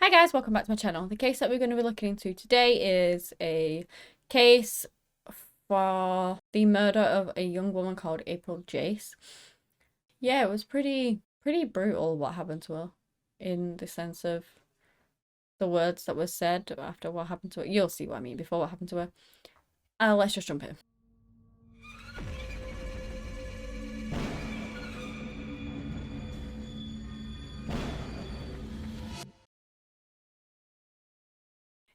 Hi guys, welcome back to my channel. The case that we're going to be looking into today is a case for the murder of a young woman called April Jace. Yeah, it was pretty brutal what happened to her, in the sense of the words that were said after what happened to her. You'll see what I mean before what happened to her. Let's just jump in.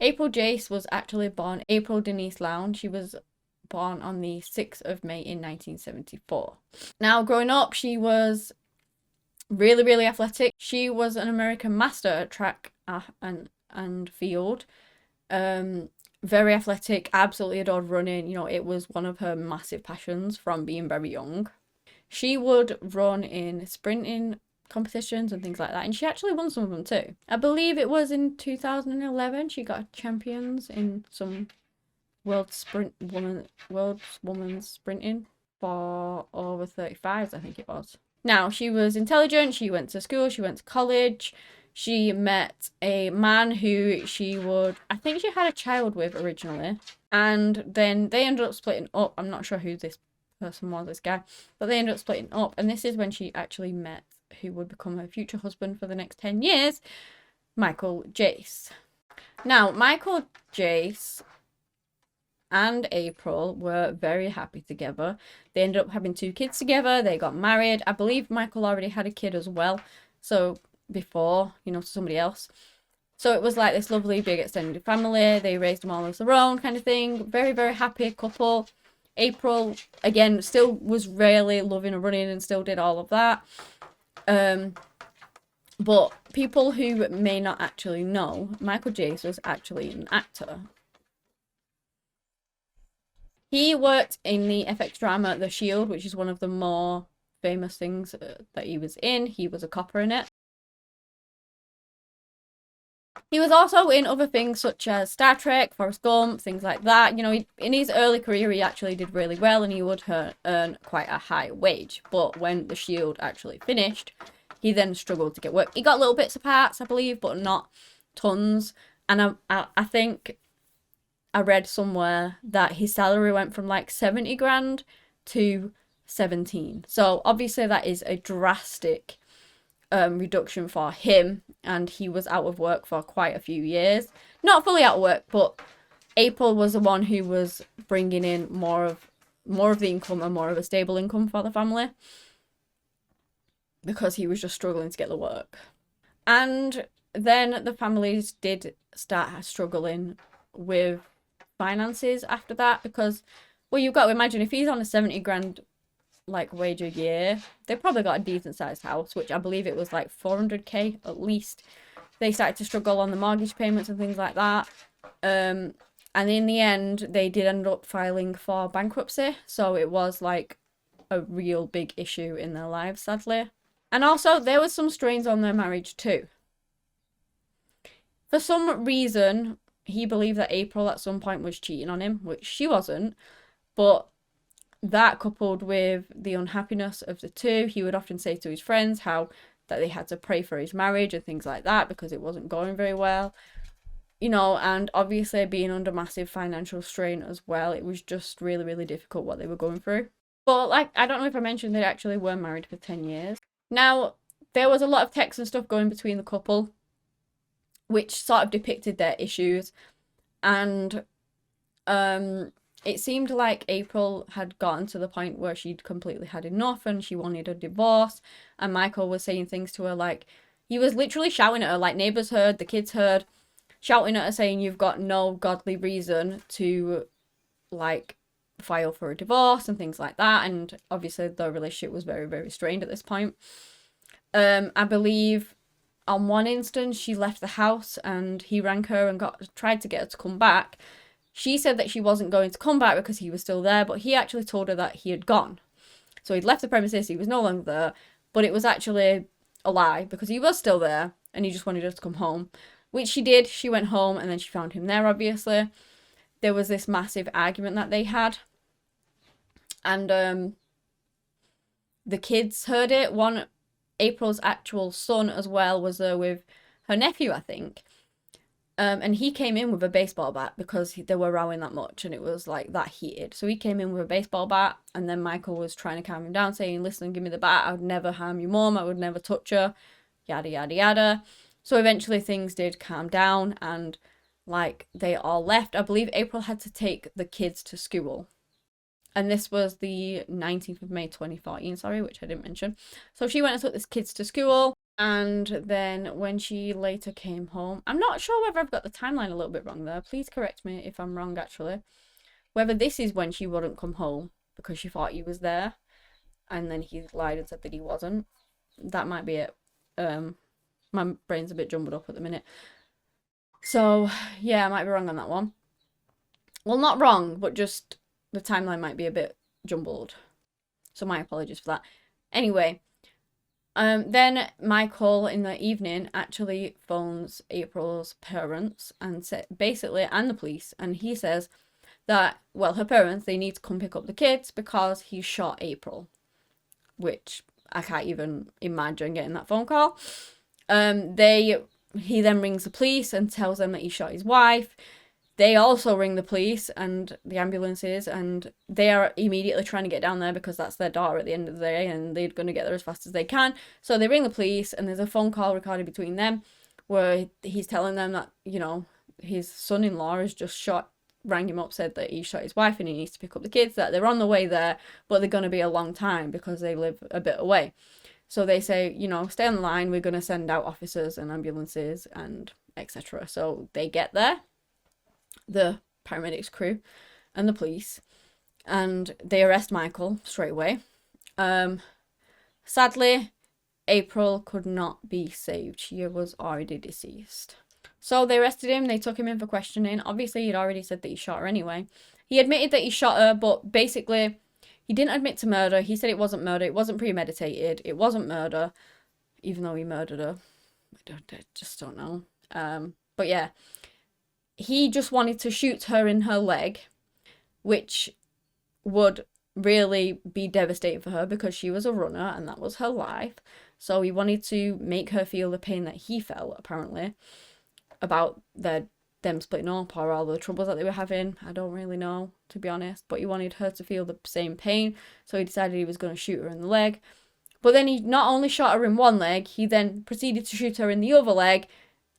April Jace was actually born April Denise Lowndes. She was born on the 6th of May in 1974. Now, growing up, she was really athletic. She was an American master at track and field. Very athletic, absolutely adored running. You know, it was one of her massive passions from being very young. She would run in sprinting competitions and things like that, and she actually won some of them too. I believe it was in 2011 she got champions in some world women's sprinting for over 35s, I think it was. Now, she was intelligent, she went to school, she went to college, she met a man who I think she had a child with originally, and then they ended up splitting up. I'm not sure who this person was, this guy, but they ended up splitting up, and this is when she actually met who would become her future husband for the next 10 years, Michael Jace. Now, Michael Jace and April were very happy together. They ended up having 2 kids together. They got married. I believe Michael already had a kid as well. So before, to somebody else. So it was like this lovely big extended family. They raised them all as their own kind of thing. Very happy couple. April, again, still was really loving and running and still did all of that. But people who may not actually know, Michael Jace was actually an actor. He worked in the FX drama The Shield, which is one of the more famous things that he was in. He was a copper in it. He was also in other things such as Star Trek, Forrest Gump, things like that. In his early career, he actually did really well and he would earn quite a high wage. But when The Shield actually finished, he then struggled to get work. He got little bits of parts, I believe, but not tons. And I think I read somewhere that his salary went from like 70 grand to 17. So obviously that is a drastic reduction for him, and he was out of work for quite a few years. Not fully out of work, but April was the one who was bringing in more of the income and more of a stable income for the family, because he was just struggling to get the work. And then the families did start struggling with finances after that, because, well, you've got to imagine, if he's on a 70 grand wage a year, they probably got a decent sized house, which I believe it was like 400k at least. They started to struggle on the mortgage payments and things like that, and in the end they did end up filing for bankruptcy. So it was like a real big issue in their lives, sadly. And also there was some strains on their marriage too. For some reason he believed that April at some point was cheating on him, which she wasn't. But that, coupled with the unhappiness of the two, he would often say to his friends that they had to pray for his marriage and things like that because it wasn't going very well. And obviously being under massive financial strain as well, it was just really difficult what they were going through. But I don't know if I mentioned, they actually were married for 10 years. Now, there was a lot of text and stuff going between the couple, which sort of depicted their issues. And it seemed like April had gotten to the point where she'd completely had enough and she wanted a divorce. And Michael was saying things to her, like, he was literally shouting at her, like neighbours heard, the kids heard, shouting at her saying, you've got no godly reason to, file for a divorce and things like that. And obviously the relationship was very strained at this point. I believe on one instance she left the house and he rang her and tried to get her to come back. She said that she wasn't going to come back because he was still there, but he actually told her that he had gone. So he'd left the premises, he was no longer there, but it was actually a lie because he was still there and he just wanted her to come home, which she did. She went home and then she found him there, obviously. There was this massive argument that they had, and the kids heard it. April's actual son as well was there with her nephew, I think. And he came in with a baseball bat because they were rowing that much and it was like that heated. So he came in with a baseball bat, and then Michael was trying to calm him down, saying, "Listen, give me the bat. I would never harm your mum. I would never touch her. Yada, yada, yada." So eventually things did calm down and like they all left. I believe April had to take the kids to school. And this was the 19th of May 2014, sorry, which I didn't mention. So she went and took the kids to school. And then when she later came home, I'm not sure whether I've got the timeline a little bit wrong there. Please correct me if I'm wrong, actually. Whether this is when she wouldn't come home because she thought he was there, and then he lied and said that he wasn't. That might be it. My brain's a bit jumbled up at the minute. So, yeah, I might be wrong on that one. Well, not wrong, but just the timeline might be a bit jumbled. So my apologies for that. Anyway, then Michael in the evening actually phones April's parents and basically, and the police, and he says that, well, her parents, they need to come pick up the kids because he shot April, which I can't even imagine getting that phone call. He then rings the police and tells them that he shot his wife. They also ring the police and the ambulances, and they are immediately trying to get down there because that's their daughter at the end of the day and they're going to get there as fast as they can. So they ring the police, and there's a phone call recorded between them where he's telling them that, you know, his son-in-law has just rang him up, said that he shot his wife and he needs to pick up the kids, that they're on the way there, but they're going to be a long time because they live a bit away. So they say, you know, stay on the line, we're going to send out officers and ambulances and etc. So they get there, the paramedics crew and the police, and they arrest Michael straight away. Sadly, April could not be saved. She was already deceased. So they arrested him, they took him in for questioning. Obviously, he'd already said that he shot her anyway. He admitted that he shot her, but basically, he didn't admit to murder. He said it wasn't murder, it wasn't premeditated, it wasn't murder, even though he murdered her. I just don't know. But yeah, he just wanted to shoot her in her leg, which would really be devastating for her because she was a runner and that was her life. So he wanted to make her feel the pain that he felt, apparently, about them splitting up or all the troubles that they were having. I don't really know, to be honest, but he wanted her to feel the same pain, so he decided he was going to shoot her in the leg. But then he not only shot her in one leg, he then proceeded to shoot her in the other leg,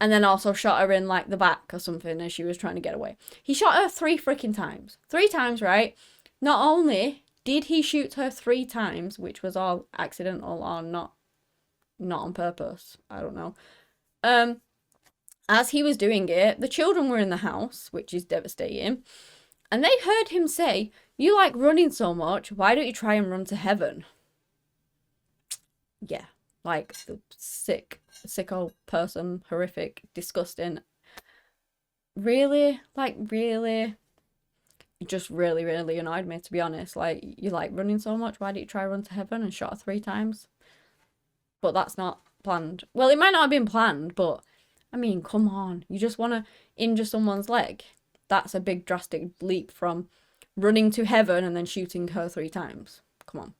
and then also shot her in like the back or something as she was trying to get away. He shot her 3 freaking times. 3 times, right? Not only did he shoot her 3 times, which was all accidental or not on purpose, I don't know. As he was doing it, the children were in the house, which is devastating, and they heard him say, "You like running so much, why don't you try and run to heaven?" Yeah, like the sicko person, horrific, disgusting. Really? Like, really? It just really, really annoyed me, to be honest. Like, you like running so much, why don't you try run to heaven, and shot her 3 times? But that's not planned. Well, it might not have been planned, but I mean, come on. You just want to injure someone's leg. That's a big drastic leap from running to heaven and then shooting her 3 times. Come on.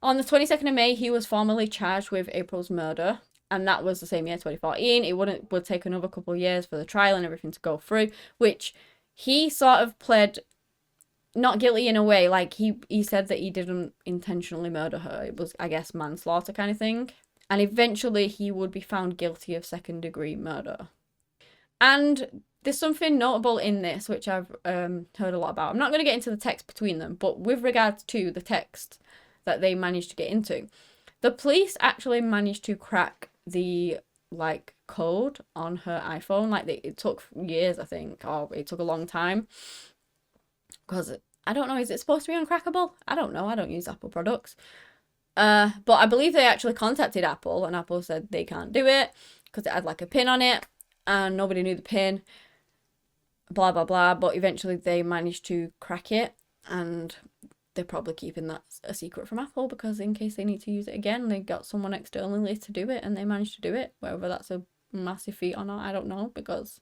On the 22nd of May, he was formally charged with April's murder. And that was the same year, 2014. It would take another couple of years for the trial and everything to go through, which he sort of pled not guilty in a way. Like, he said that he didn't intentionally murder her. It was, I guess, manslaughter kind of thing. And eventually he would be found guilty of 2nd-degree murder. And there's something notable in this, which I've heard a lot about. I'm not going to get into the text between them, but with regards to the text that they managed to get into, the police actually managed to crack the, like, code on her iPhone. Like, it took years, I think, or it took a long time. Because, I don't know, is it supposed to be uncrackable? I don't know, I don't use Apple products. But I believe they actually contacted Apple, and Apple said they can't do it because it had like a pin on it and nobody knew the pin, blah blah blah. But eventually they managed to crack it, and they're probably keeping that a secret from Apple because in case they need to use it again, they got someone externally to do it and they managed to do it. Whether that's a massive feat or not, I don't know, because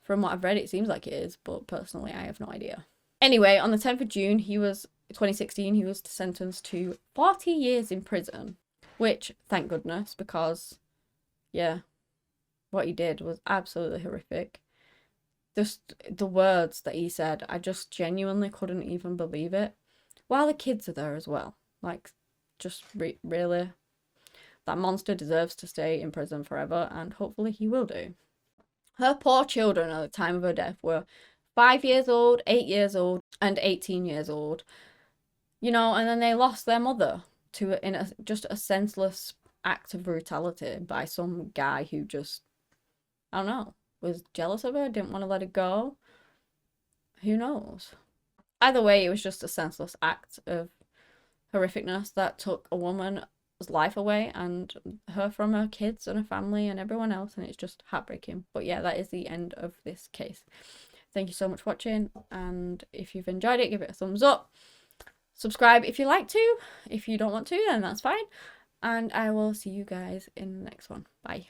from what I've read it seems like it is, but personally I have no idea. Anyway, on the 10th of June 2016, he was sentenced to 40 years in prison, which, thank goodness, because, yeah, what he did was absolutely horrific. Just the words that he said, I just genuinely couldn't even believe it. While the kids are there as well. Like, just really, that monster deserves to stay in prison forever, and hopefully he will do. Her poor children at the time of her death were 5 years old, 8 years old, and 18 years old. You know, and then they lost their mother to just a senseless act of brutality by some guy who just, I don't know, was jealous of her, didn't want to let her go. Who knows? Either way, it was just a senseless act of horrificness that took a woman's life away and her from her kids and her family and everyone else, and it's just heartbreaking. But yeah, that is the end of this case. Thank you so much for watching, and if you've enjoyed it, give it a thumbs up. Subscribe if you like to. If you don't want to, then that's fine. And I will see you guys in the next one. Bye.